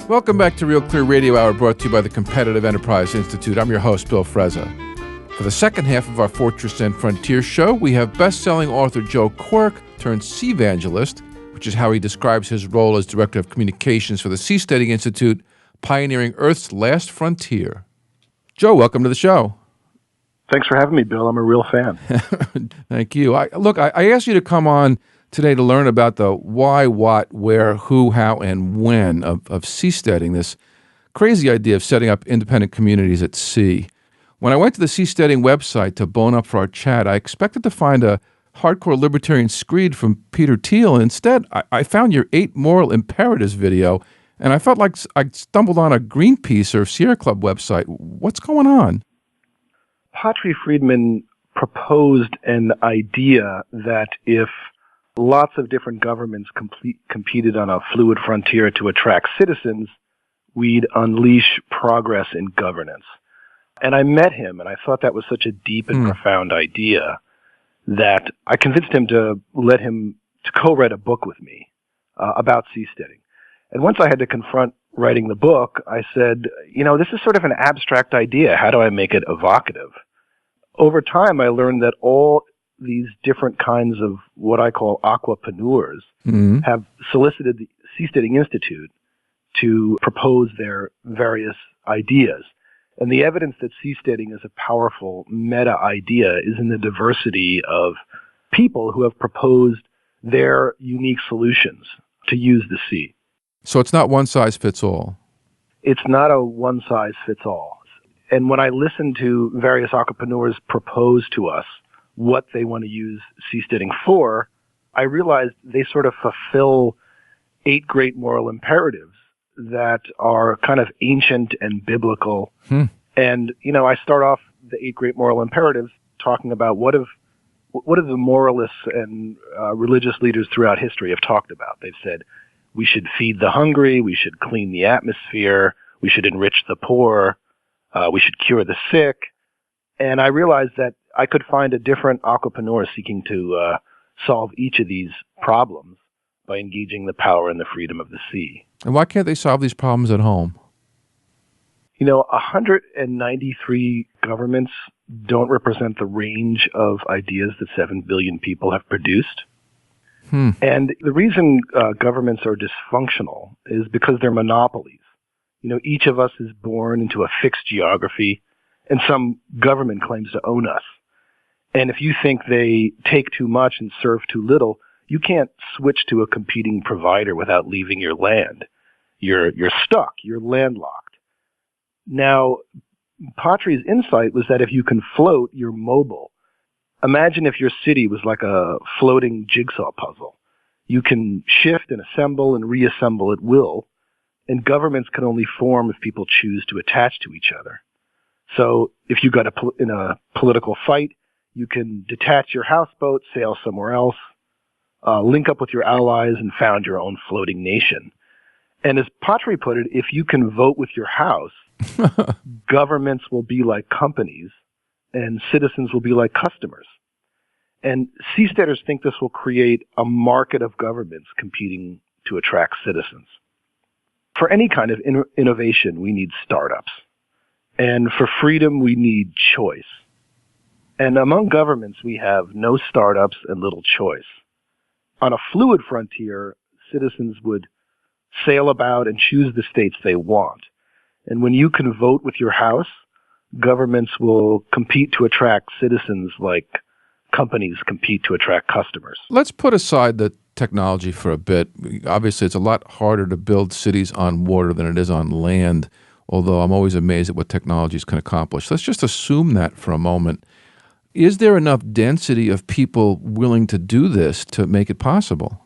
Welcome back to Real Clear Radio Hour, brought to you by the Competitive Enterprise Institute. I'm your host, Bill Frezza. For the second half of our Seasteading Frontier show, we have best-selling author Joe Quirk turned Seavangelist, which is how he describes his role as Director of Communications for the Seasteading Institute, pioneering Earth's last frontier. Joe, welcome to the show. Thanks for having me, Bill. I'm a real fan. Thank you. I asked you to come on today to learn about the why, what, where, who, how, and when of seasteading, this crazy idea of setting up independent communities at sea. When I went to the Seasteading website to bone up for our chat, I expected to find a hardcore libertarian screed from Peter Thiel, and instead I found your 8 Moral Imperatives video, and I felt like I stumbled on a Greenpeace or Sierra Club website. What's going on? Patri Friedman proposed an idea that if lots of different governments competed on a fluid frontier to attract citizens, we'd unleash progress in governance. And I met him, and I thought that was such a deep and profound idea that I convinced him to let him to co-write a book with me about seasteading. And once I had to confront writing the book, I said, this is sort of an abstract idea. How do I make it evocative? Over time, I learned that all these different kinds of what I call aqua-preneurs have solicited the Seasteading Institute to propose their various ideas. And the evidence that seasteading is a powerful meta idea is in the diversity of people who have proposed their unique solutions to use the sea. So it's not one size fits all. It's not a one size fits all. And when I listen to various aqua-preneurs propose to us what they want to use seasteading for, I realized they sort of fulfill 8 great moral imperatives that are kind of ancient and biblical. And, I start off the 8 great moral imperatives talking about what have the moralists and religious leaders throughout history have talked about. They've said we should feed the hungry, we should clean the atmosphere, we should enrich the poor, we should cure the sick. And I realized that I could find a different aqua-preneur seeking to solve each of these problems by engaging the power and the freedom of the sea. And why can't they solve these problems at home? 193 governments don't represent the range of ideas that 7 billion people have produced. And the reason governments are dysfunctional is because they're monopolies. Each of us is born into a fixed geography, and some government claims to own us. And if you think they take too much and serve too little, you can't switch to a competing provider without leaving your land. You're stuck. You're landlocked. Now, Patri's insight was that if you can float, you're mobile. Imagine if your city was like a floating jigsaw puzzle. You can shift and assemble and reassemble at will, and governments can only form if people choose to attach to each other. So if you got in a political fight, you can detach your houseboat, sail somewhere else, link up with your allies, and found your own floating nation. And as Patri put it, if you can vote with your house, governments will be like companies, and citizens will be like customers. And seasteaders think this will create a market of governments competing to attract citizens. For any kind of innovation, we need startups. And for freedom, we need choice. And among governments, we have no startups and little choice. On a fluid frontier, citizens would sail about and choose the states they want. And when you can vote with your house, governments will compete to attract citizens like companies compete to attract customers. Let's put aside the technology for a bit. Obviously, it's a lot harder to build cities on water than it is on land, although I'm always amazed at what technologies can accomplish. Let's just assume that for a moment. Is there enough density of people willing to do this to make it possible?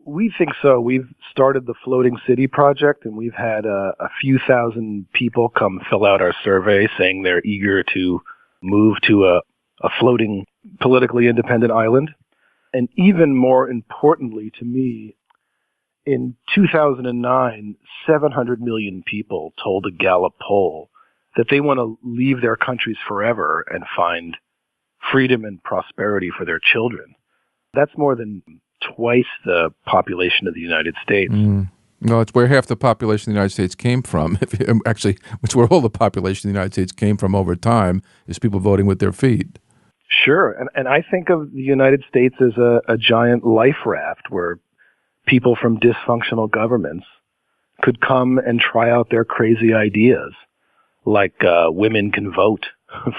We think so. We've started the Floating City Project, and we've had a few thousand people come fill out our survey saying they're eager to move to a floating, politically independent island. And even more importantly to me, in 2009, 700 million people told a Gallup poll that they want to leave their countries forever and find freedom and prosperity for their children. That's more than twice the population of the United States. No, it's where half the population of the United States came from. Actually, it's where all the population of the United States came from over time, is people voting with their feet. Sure. And I think of the United States as a giant life raft where people from dysfunctional governments could come and try out their crazy ideas, like women can vote,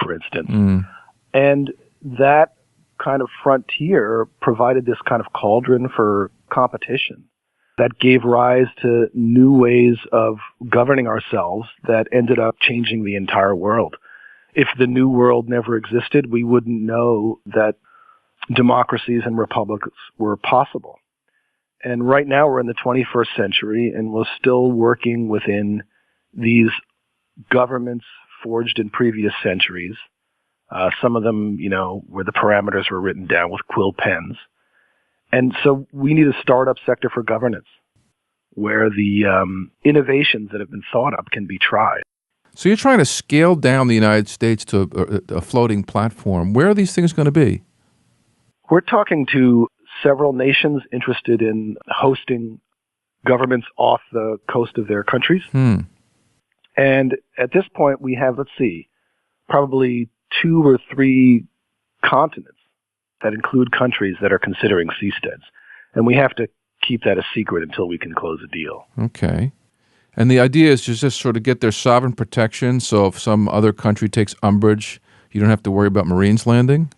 for instance. Mm. And that kind of frontier provided this kind of cauldron for competition that gave rise to new ways of governing ourselves that ended up changing the entire world. If the New World never existed, we wouldn't know that democracies and republics were possible. And right now we're in the 21st century, and we're still working within these governments forged in previous centuries. Some of them, where the parameters were written down with quill pens. And so we need a startup sector for governance where the innovations that have been thought up can be tried. So you're trying to scale down the United States to a floating platform. Where are these things going to be? We're talking to several nations interested in hosting governments off the coast of their countries. And at this point, we have, probably 2 or 3 continents that include countries that are considering seasteads. And we have to keep that a secret until we can close a deal. Okay. And the idea is to just sort of get their sovereign protection, so if some other country takes umbrage, you don't have to worry about Marines landing?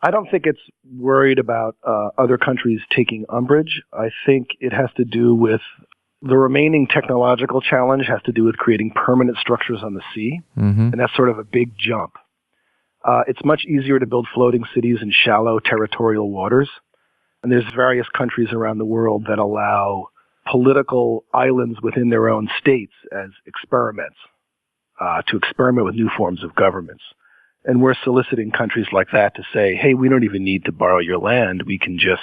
I don't think it's worried about other countries taking umbrage. I think it has to do with the remaining technological challenge has to do with creating permanent structures on the sea, and that's sort of a big jump. It's much easier to build floating cities in shallow territorial waters, and there's various countries around the world that allow political islands within their own states as experiments, to experiment with new forms of governments. And we're soliciting countries like that to say, hey, we don't even need to borrow your land. We can just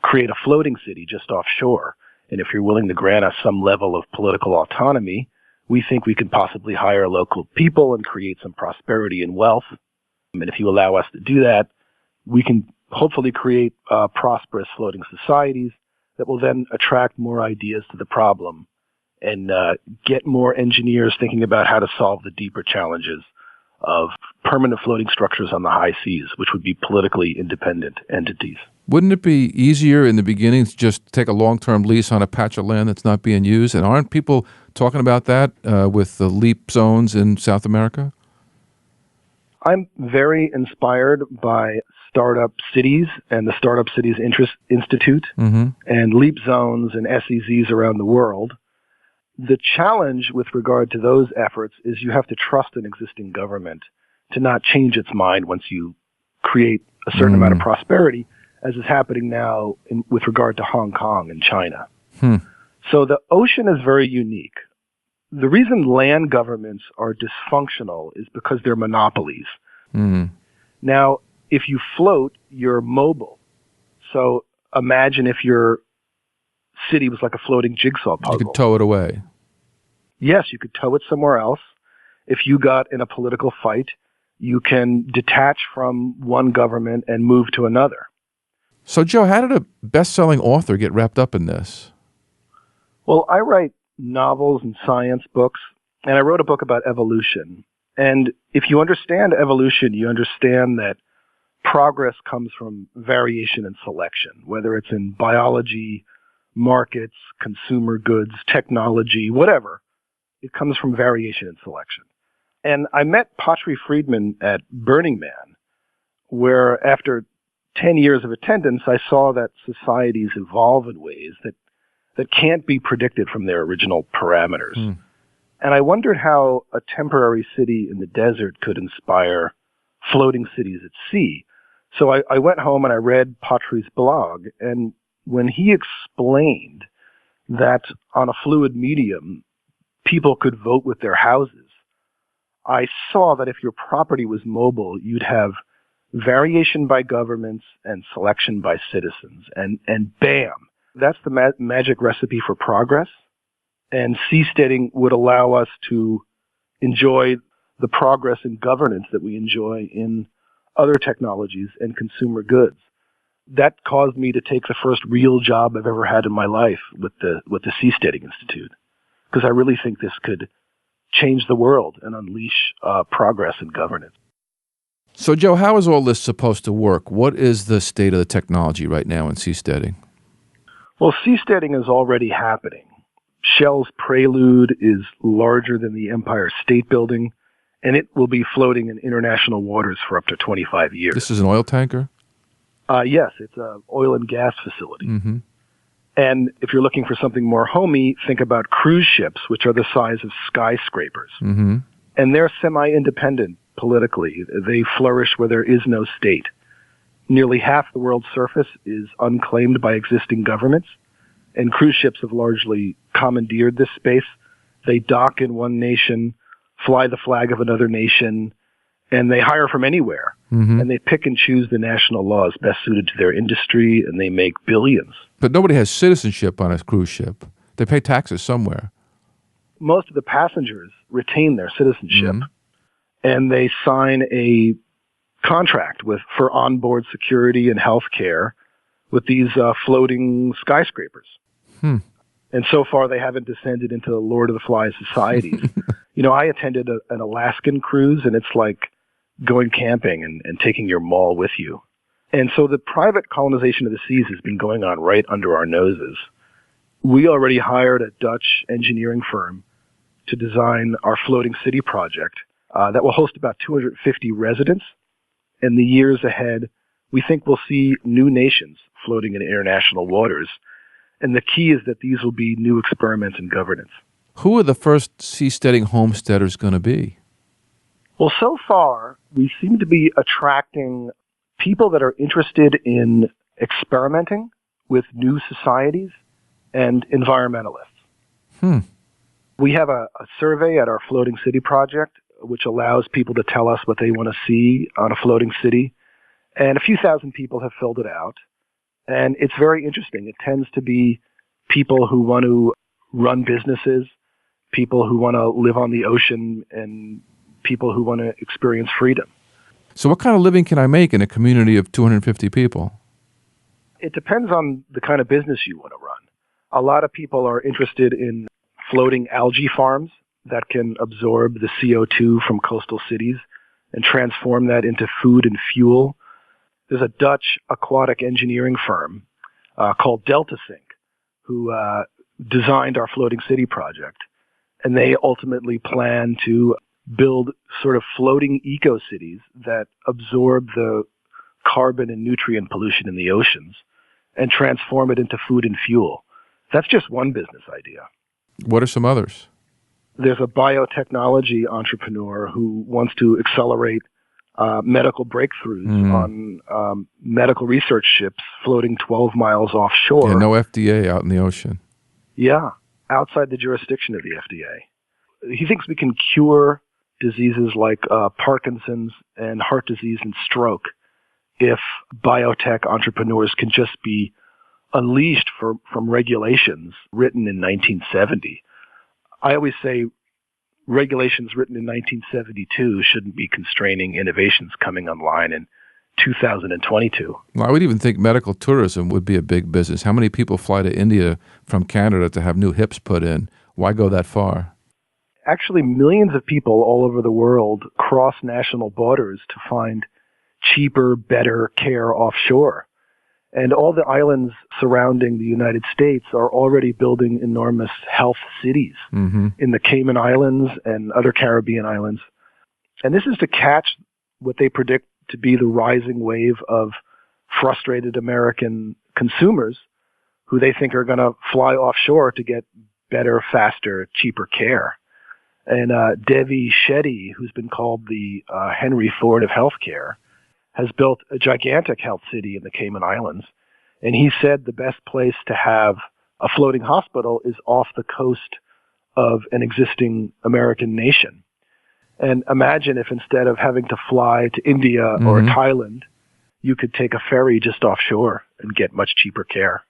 create a floating city just offshore. And if you're willing to grant us some level of political autonomy, we think we can possibly hire local people and create some prosperity and wealth. And if you allow us to do that, we can hopefully create prosperous floating societies that will then attract more ideas to the problem and get more engineers thinking about how to solve the deeper challenges of permanent floating structures on the high seas, which would be politically independent entities. Wouldn't it be easier in the beginning to just take a long-term lease on a patch of land that's not being used? And aren't people talking about that with the LEAP zones in South America? I'm very inspired by startup cities and the Startup Cities Institute and LEAP zones and SEZs around the world. The challenge with regard to those efforts is you have to trust an existing government to not change its mind once you create a certain amount of prosperity, as is happening now with regard to Hong Kong and China. So the ocean is very unique. The reason land governments are dysfunctional is because they're monopolies. Now, if you float, you're mobile. So imagine if your city was like a floating jigsaw puzzle. You could tow it away. Yes, you could tow it somewhere else. If you got in a political fight, you can detach from one government and move to another. So, Joe, how did a best-selling author get wrapped up in this? Well, I write novels and science books, and I wrote a book about evolution. And if you understand evolution, you understand that progress comes from variation and selection, whether it's in biology, markets, consumer goods, technology, whatever. It comes from variation and selection. And I met Patri Friedman at Burning Man, where after 10 years of attendance, I saw that societies evolve in ways that can't be predicted from their original parameters. And I wondered how a temporary city in the desert could inspire floating cities at sea. So I went home and I read Patri's blog, and when he explained that on a fluid medium, people could vote with their houses, I saw that if your property was mobile, you'd have variation by governments and selection by citizens. And bam, that's the magic recipe for progress. And seasteading would allow us to enjoy the progress in governance that we enjoy in other technologies and consumer goods. that caused me to take the first real job I've ever had in my life with the Seasteading Institute, because I really think this could change the world and unleash progress in governance. So, Joe, how is all this supposed to work? What is the state of the technology right now in seasteading? Well, seasteading is already happening. Shell's Prelude is larger than the Empire State Building, and it will be floating in international waters for up to 25 years. This is an oil tanker? Yes, it's an oil and gas facility. Mm-hmm. And if you're looking for something more homey, think about cruise ships, which are the size of skyscrapers. Mm-hmm. And they're semi-independent politically. They flourish where there is no state. Nearly half the world's surface is unclaimed by existing governments, and cruise ships have largely commandeered this space. They dock in one nation, fly the flag of another nation, and they hire from anywhere. Mm-hmm. And they pick and choose the national laws best suited to their industry, and they make billions. But nobody has citizenship on a cruise ship. They pay taxes somewhere. Most of the passengers retain their citizenship, Mm-hmm. and they sign a contract for onboard security and health care with these floating skyscrapers. And so far, they haven't descended into the Lord of the Flies societies. I attended an Alaskan cruise, and it's like going camping and taking your maul with you. And so the private colonization of the seas has been going on right under our noses. We already hired a Dutch engineering firm to design our floating city project that will host about 250 residents. In the years ahead, we think we'll see new nations floating in international waters. And the key is that these will be new experiments in governance. Who are the first seasteading homesteaders going to be? Well, so far, we seem to be attracting people that are interested in experimenting with new societies and environmentalists. We have a survey at our Floating City project, which allows people to tell us what they want to see on a floating city. And a few thousand people have filled it out. And it's very interesting. It tends to be people who want to run businesses, people who want to live on the ocean, and people who want to experience freedom. So what kind of living can I make in a community of 250 people? It depends on the kind of business you want to run. A lot of people are interested in floating algae farms that can absorb the CO2 from coastal cities and transform that into food and fuel. There's a Dutch aquatic engineering firm called DeltaSync who designed our Floating City project. And they ultimately plan to build sort of floating eco-cities that absorb the carbon and nutrient pollution in the oceans and transform it into food and fuel. That's just one business idea. What are some others? There's a biotechnology entrepreneur who wants to accelerate medical breakthroughs on medical research ships floating 12 miles offshore. Yeah, no FDA out in the ocean. Yeah, outside the jurisdiction of the FDA. He thinks we can cure diseases like Parkinson's and heart disease and stroke if biotech entrepreneurs can just be unleashed from regulations written in 1970. I always say regulations written in 1972 shouldn't be constraining innovations coming online in 2022. Well, I would even think medical tourism would be a big business. How many people fly to India from Canada to have new hips put in? Why go that far? Actually, millions of people all over the world cross national borders to find cheaper, better care offshore. And all the islands surrounding the United States are already building enormous health cities in the Cayman Islands and other Caribbean islands. And this is to catch what they predict to be the rising wave of frustrated American consumers who they think are going to fly offshore to get better, faster, cheaper care. And Devi Shetty, who's been called the Henry Ford of healthcare, has built a gigantic health city in the Cayman Islands. And he said the best place to have a floating hospital is off the coast of an existing American nation. And imagine if instead of having to fly to India or Thailand, you could take a ferry just offshore and get much cheaper care.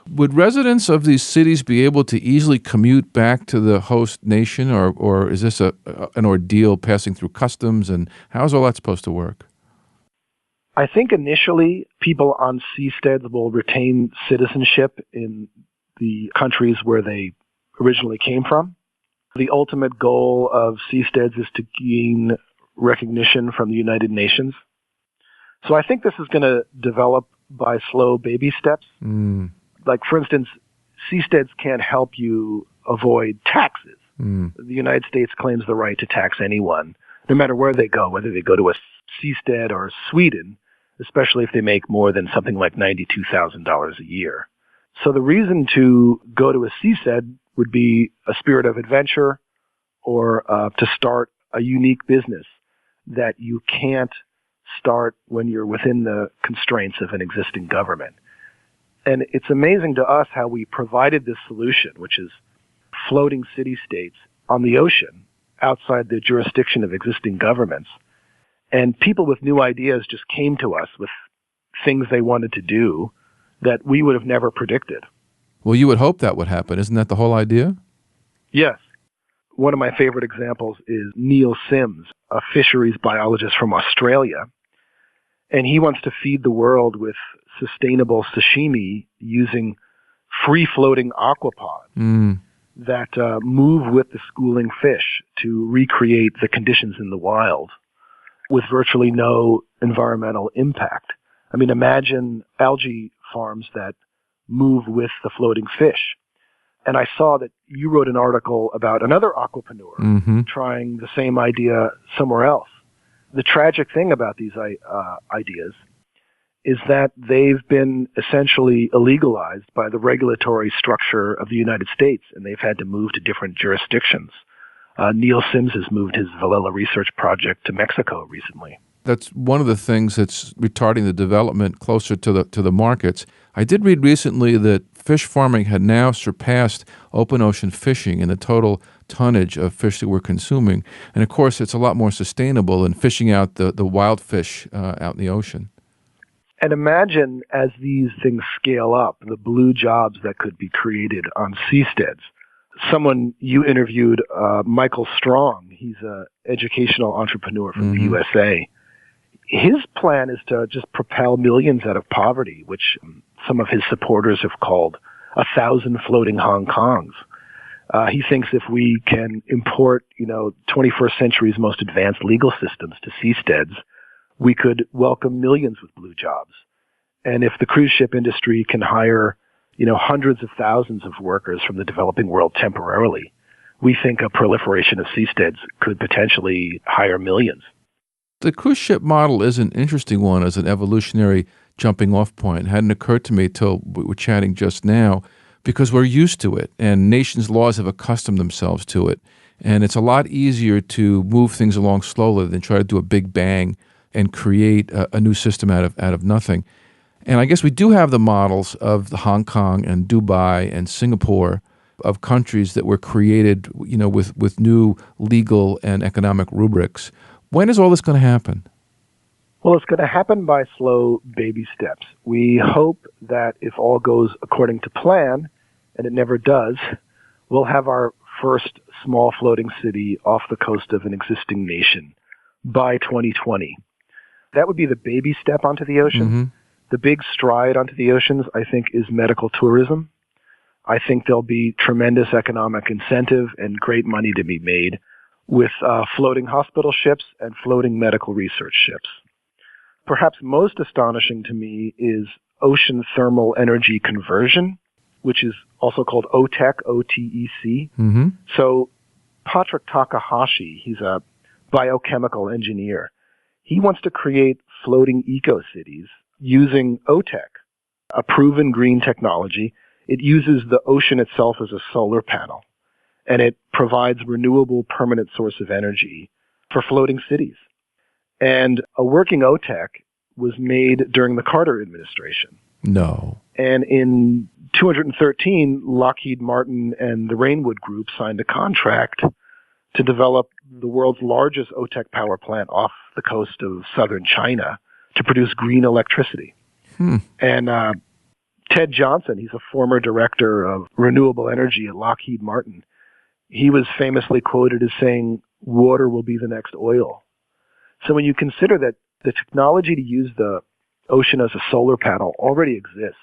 Would residents of these cities be able to easily commute back to the host nation, or is this an ordeal passing through customs, and how's all that supposed to work? I think initially people on seasteads will retain citizenship in the countries where they originally came from. The ultimate goal of seasteads is to gain recognition from the United Nations. So I think this is going to develop by slow baby steps. Like, for instance, seasteads can't help you avoid taxes. The United States claims the right to tax anyone, no matter where they go, whether they go to a seastead or Sweden, especially if they make more than something like $92,000 a year. So the reason to go to a seastead would be a spirit of adventure or to start a unique business that you can't start when you're within the constraints of an existing government. And it's amazing to us how we provided this solution, which is floating city-states on the ocean outside the jurisdiction of existing governments. And people with new ideas just came to us with things they wanted to do that we would have never predicted. Well, you would hope that would happen. Isn't that the whole idea? Yes. One of my favorite examples is Neil Sims, a fisheries biologist from Australia. And he wants to feed the world with sustainable sashimi using free-floating aquapods that move with the schooling fish to recreate the conditions in the wild with virtually no environmental impact. I mean, imagine algae farms that move with the floating fish. And I saw that you wrote an article about another aqua-preneur trying the same idea somewhere else. The tragic thing about these ideas is that they've been essentially illegalized by the regulatory structure of the United States, and they've had to move to different jurisdictions. Neil Sims has moved his Valella research project to Mexico recently. That's one of the things that's retarding the development closer to the markets. I did read recently that fish farming had now surpassed open ocean fishing in the total tonnage of fish that we're consuming. And of course, it's a lot more sustainable than fishing out the wild fish out in the ocean. And imagine as these things scale up, the blue jobs that could be created on seasteads. Someone you interviewed, Michael Strong, he's an educational entrepreneur from the USA. His plan is to just propel millions out of poverty, which some of his supporters have called 1,000 floating Hong Kongs. He thinks if we can import, 21st century's most advanced legal systems to seasteads, we could welcome millions with blue jobs. And if the cruise ship industry can hire, hundreds of thousands of workers from the developing world temporarily, we think a proliferation of seasteads could potentially hire millions. The cruise ship model is an interesting one as an evolutionary jumping off point. It hadn't occurred to me till we were chatting just now, because we're used to it and nations' laws have accustomed themselves to it. And it's a lot easier to move things along slowly than try to do a big bang and create a new system out of nothing. And I guess we do have the models of the Hong Kong and Dubai and Singapore, of countries that were created, with new legal and economic rubrics. When is all this going to happen? Well, it's going to happen by slow baby steps. We hope that if all goes according to plan, and it never does, we'll have our first small floating city off the coast of an existing nation by 2020. That would be the baby step onto the ocean. The big stride onto the oceans, I think, is medical tourism. I think there'll be tremendous economic incentive and great money to be made with floating hospital ships and floating medical research ships. Perhaps most astonishing to me is ocean thermal energy conversion, which is also called OTEC, O-T-E-C. So Patrick Takahashi, he's a biochemical engineer. He wants to create floating eco-cities using OTEC, a proven green technology. It uses the ocean itself as a solar panel, and it provides renewable permanent source of energy for floating cities. And a working OTEC was made during the Carter administration. No. And in 2013, Lockheed Martin and the Rainwood Group signed a contract to develop the world's largest OTEC power plant off the coast of southern China to produce green electricity. And Ted Johnson, he's a former director of renewable energy at Lockheed Martin. He was famously quoted as saying, "Water will be the next oil." So when you consider that The technology to use the ocean as a solar panel already exists,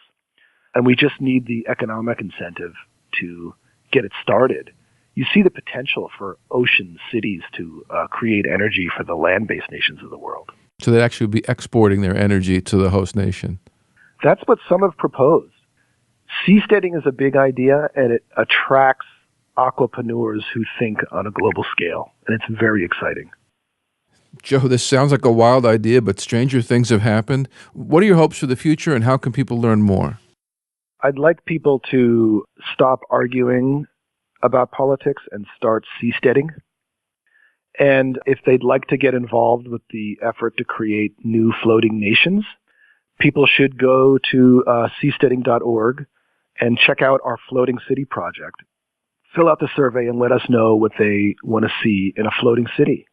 and we just need the economic incentive to get it started. You see the potential for ocean cities to create energy for the land-based nations of the world. So they'd actually be exporting their energy to the host nation. That's what some have proposed. Seasteading is a big idea, and it attracts aqua-preneurs who think on a global scale, and it's very exciting. Joe, this sounds like a wild idea, but stranger things have happened. What are your hopes for the future, and how can people learn more? I'd like people to stop arguing about politics and start seasteading. And if they'd like to get involved with the effort to create new floating nations, people should go to seasteading.org and check out our floating city project. Fill out the survey and let us know what they want to see in a floating city.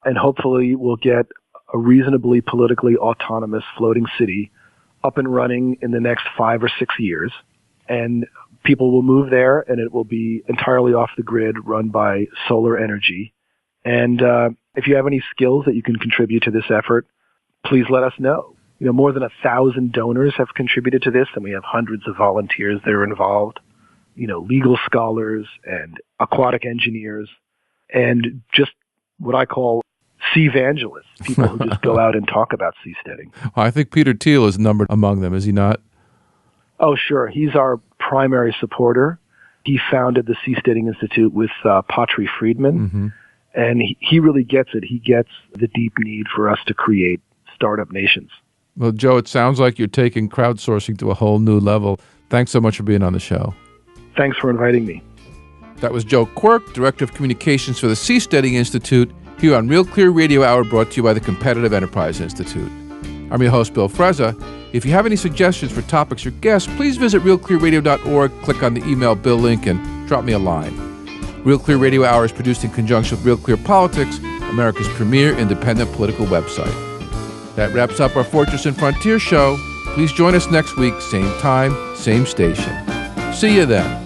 And hopefully we'll get a reasonably politically autonomous floating city up and running in the next 5 or 6 years. And people will move there, and it will be entirely off the grid, run by solar energy. And if you have any skills that you can contribute to this effort, please let us know. More than 1,000 donors have contributed to this, and we have hundreds of volunteers that are involved. Legal scholars and aquatic engineers, and just what I call Seavangelists, people who just go out and talk about seasteading. Well, I think Peter Thiel is numbered among them, is he not? Oh, sure. He's our primary supporter. He founded the Seasteading Institute with Patri Friedman, and he really gets it. He gets the deep need for us to create startup nations. Well, Joe, it sounds like you're taking crowdsourcing to a whole new level. Thanks so much for being on the show. Thanks for inviting me. That was Joe Quirk, Director of Communications for the Seasteading Institute, here on Real Clear Radio Hour, brought to you by the Competitive Enterprise Institute. I'm your host, Bill Frezza. If you have any suggestions for topics or guests, please visit realclearradio.org, click on the email Bill link, and drop me a line. Real Clear Radio Hour is produced in conjunction with Real Clear Politics, America's premier independent political website. That wraps up our Fortress and Frontier show. Please join us next week, same time, same station. See you then.